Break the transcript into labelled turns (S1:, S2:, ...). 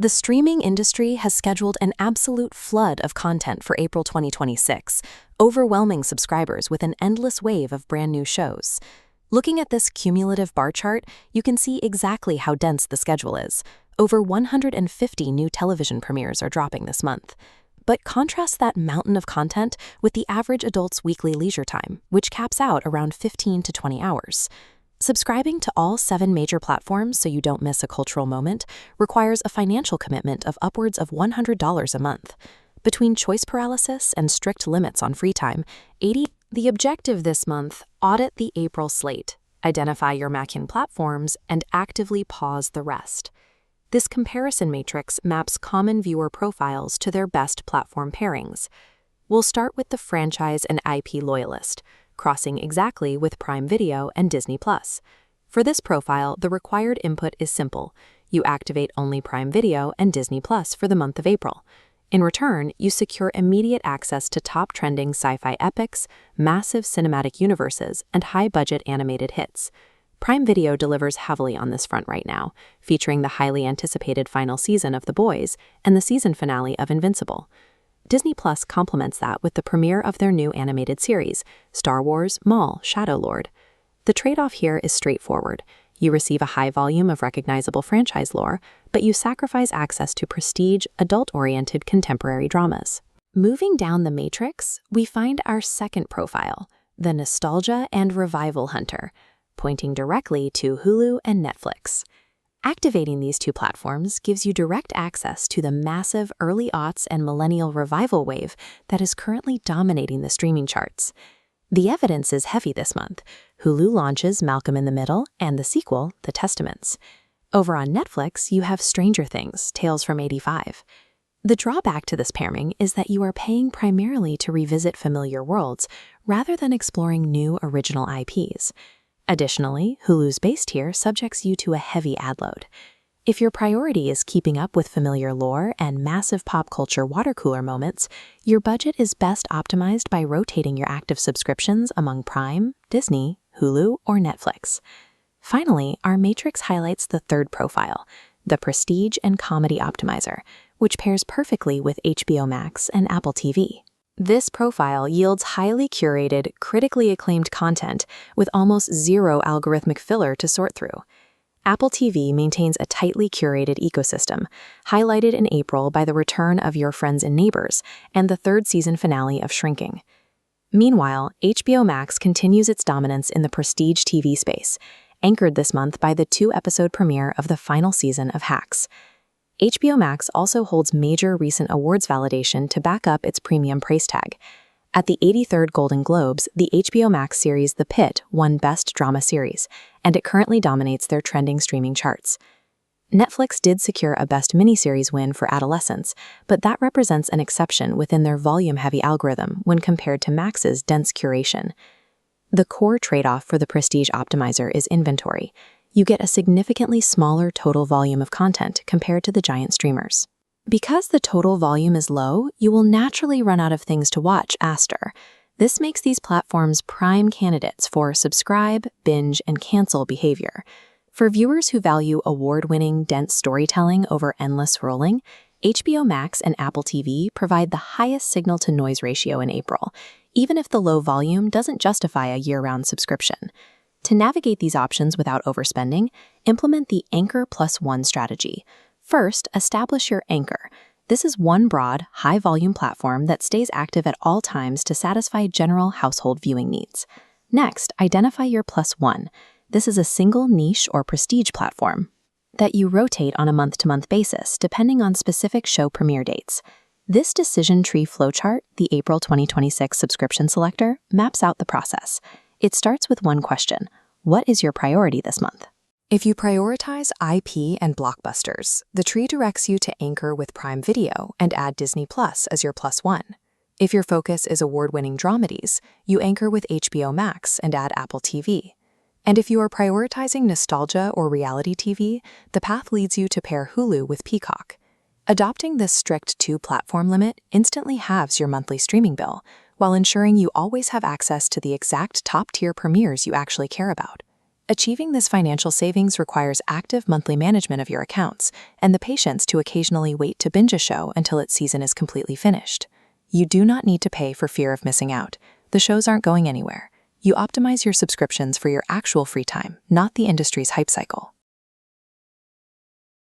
S1: The streaming industry has scheduled an absolute flood of content for April 2026, overwhelming subscribers with an endless wave of brand new shows. Looking at this cumulative bar chart, you can see exactly how dense the schedule is. Over 150 new television premieres are dropping this month. But contrast that mountain of content with the average adult's weekly leisure time, which caps out around 15 to 20 hours. Subscribing to all 7 major platforms so you don't miss a cultural moment requires a financial commitment of upwards of $100 a month. Between choice paralysis and strict limits on free time, the objective this month: audit the April slate, identify your Mac-in platforms, and actively pause the rest. This comparison matrix maps common viewer profiles to their best platform pairings. We'll start with the franchise and IP loyalist, crossing exactly with Prime Video and Disney+. For this profile, the required input is simple. You activate only Prime Video and Disney+ for the month of April. In return, you secure immediate access to top trending sci-fi epics, massive cinematic universes, and high-budget animated hits. Prime Video delivers heavily on this front right now, featuring the highly anticipated final season of The Boys and the season finale of Invincible. Disney+ complements that with the premiere of their new animated series, Star Wars: Maul, Shadow Lord. The trade-off here is straightforward. You receive a high volume of recognizable franchise lore, but you sacrifice access to prestige, adult-oriented contemporary dramas. Moving down the matrix, we find our second profile, the nostalgia and revival hunter, pointing directly to Hulu and Netflix. Activating these 2 platforms gives you direct access to the massive early aughts and millennial revival wave that is currently dominating the streaming charts. The evidence is heavy this month. Hulu launches Malcolm in the Middle and the sequel, The Testaments. Over on Netflix, you have Stranger Things, Tales from '85. The drawback to this pairing is that you are paying primarily to revisit familiar worlds rather than exploring new original IPs. Additionally, Hulu's base tier subjects you to a heavy ad load. If your priority is keeping up with familiar lore and massive pop culture water cooler moments, your budget is best optimized by rotating your active subscriptions among Prime, Disney, Hulu, or Netflix. Finally, our matrix highlights the third profile, the prestige and comedy optimizer, which pairs perfectly with HBO Max and Apple TV. This profile yields highly curated, critically acclaimed content with almost zero algorithmic filler to sort through. Apple TV maintains a tightly curated ecosystem, highlighted in April by the return of Your Friends and Neighbors and the 3rd season finale of Shrinking. Meanwhile, HBO Max continues its dominance in the prestige TV space, anchored this month by the 2-episode premiere of the final season of Hacks. HBO Max also holds major recent awards validation to back up its premium price tag. At the 83rd Golden Globes, the HBO Max series The Pitt won Best Drama Series, and it currently dominates their trending streaming charts. Netflix did secure a Best Miniseries win for Adolescence, but that represents an exception within their volume-heavy algorithm when compared to Max's dense curation. The core trade-off for the Prestige Optimizer is inventory. You get a significantly smaller total volume of content compared to the giant streamers. Because the total volume is low, you will naturally run out of things to watch faster. This makes these platforms prime candidates for subscribe, binge, and cancel behavior. For viewers who value award-winning, dense storytelling over endless scrolling, HBO Max and Apple TV provide the highest signal-to-noise ratio in April, even if the low volume doesn't justify a year-round subscription. To navigate these options without overspending, implement the Anchor +1 strategy. First, establish your anchor. This is one broad, high-volume platform that stays active at all times to satisfy general household viewing needs. Next, identify your +1. This is a single niche or prestige platform that you rotate on a month-to-month basis, depending on specific show premiere dates. This decision tree flowchart, the April 2026 subscription selector, maps out the process. It starts with one question: what is your priority this month? If you prioritize IP and blockbusters, the tree directs you to anchor with Prime Video and add Disney Plus as your +1. If your focus is award-winning dramedies, you anchor with HBO Max and add Apple TV. And if you are prioritizing nostalgia or reality TV, the path leads you to pair Hulu with Peacock. Adopting this strict 2-platform limit instantly halves your monthly streaming bill, while ensuring you always have access to the exact top-tier premieres you actually care about. Achieving this financial savings requires active monthly management of your accounts and the patience to occasionally wait to binge a show until its season is completely finished. You do not need to pay for fear of missing out. The shows aren't going anywhere. You optimize your subscriptions for your actual free time, not the industry's hype cycle.